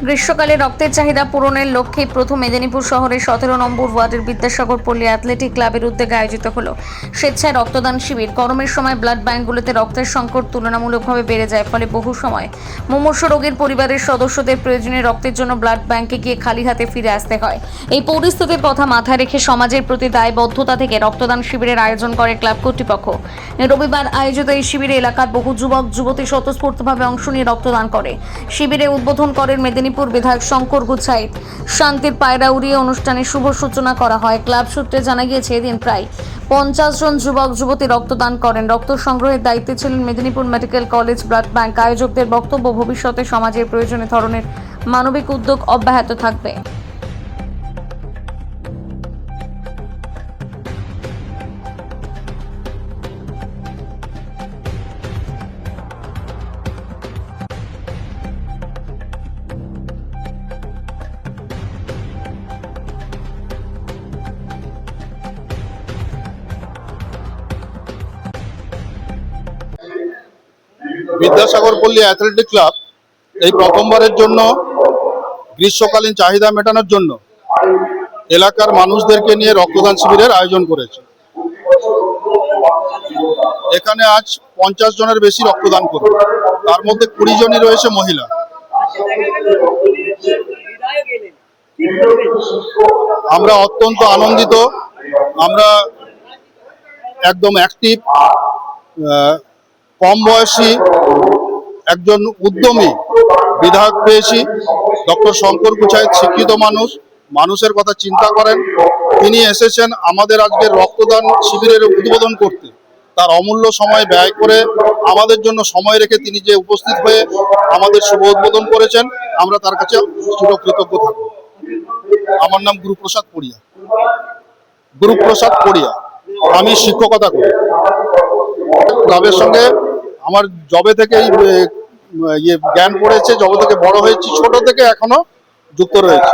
গ্রীষ্মকালে রক্তের চাহিদা পূরণের লক্ষ্যে প্রথম মেদিনীপুর শহরের 17 নম্বর ওয়ার্ডের বিদ্যাসাগর পল্লী অ্যাথলেটিক ক্লাবের উদ্যোগে আয়োজিত হলো স্বেচ্ছায় রক্তদান শিবির। গরমের সময় ব্লাড ব্যাঙ্কগুলোতে রক্তের সংকট তুলনামূলকভাবে বেড়ে যায়, ফলে বহু সময় মুমূর্ষু রোগীর পরিবারের সদস্যদের প্রয়োজনীয় রক্তের জন্য ব্লাড ব্যাঙ্কে গিয়ে খালি হাতে ফিরে আসতে হয়। এই পরিস্থিতির কথা মাথায় রেখে সমাজের প্রতি দায়বদ্ধতা থেকে রক্তদান শিবিরের আয়োজন করে ক্লাব কর্তৃপক্ষ। রবিবার আয়োজিত এই শিবিরে এলাকার বহু যুবক যুবতী স্বতঃস্ফূর্তভাবে অংশ নিয়ে রক্তদান করে। শিবিরে উদ্বোধন করেন মেদিনীপুর বিধায়ক শঙ্কর গুছাইত। শান্তির পায়রা উড়িয়ে অনুষ্ঠানের শুভ সূচনা করা হয়। ক্লাব সূত্রে জানা গিয়েছে, এদিন প্রায় 50 জন যুবক যুবতী রক্তদান করেন। রক্ত সংগ্রহের দায়িত্বে ছিলেন Medinipur medical college blood bank. আয়োজকদের বক্তব্য, ভবিষ্যতে সমাজের প্রয়োজনে ধরনের মানবিক উদ্যোগ অব্যাহত থাকবে। বিদ্যাসাগর পল্লী অ্যাথলেটিক ক্লাব এই প্রথমবারের জন্য গ্রীষ্মকালীন চাহিদা মেটানোর জন্য এলাকার মানুষদেরকে নিয়ে রক্তদান শিবিরের আয়োজন করেছে। এখানে আজ 50 জনের বেশি রক্তদান করবে, তার মধ্যে 20 জনই রয়েছে মহিলা। আমরা অত্যন্ত আনন্দিত, আমরা একদম অ্যাক্টিভ, কম বয়সী একজন উদ্যমী বিধায়ক পেয়েছি। ডক্টর শঙ্কর গুছাইত শিক্ষিত মানুষ, মানুষের কথা চিন্তা করেন। তিনি এসেছেন আমাদের আজকে রক্তদান শিবিরের উদ্বোধন করতে। তার অমূল্য সময় ব্যয় করে আমাদের জন্য সময় রেখে তিনি যে উপস্থিত হয়ে আমাদের শুভ উদ্বোধন করেছেন, আমরা তার কাছে চিরকৃতজ্ঞ থাকব। আমার নাম গুরুপ্রসাদ পড়িয়া, আমি শিক্ষকতা করি। ক্লাবের সঙ্গে আমার জবে থেকে জ্ঞান পড়েছে, জবে থেকে বড় হয়েছি, ছোট থেকে এখনো যুক্ত রয়েছে।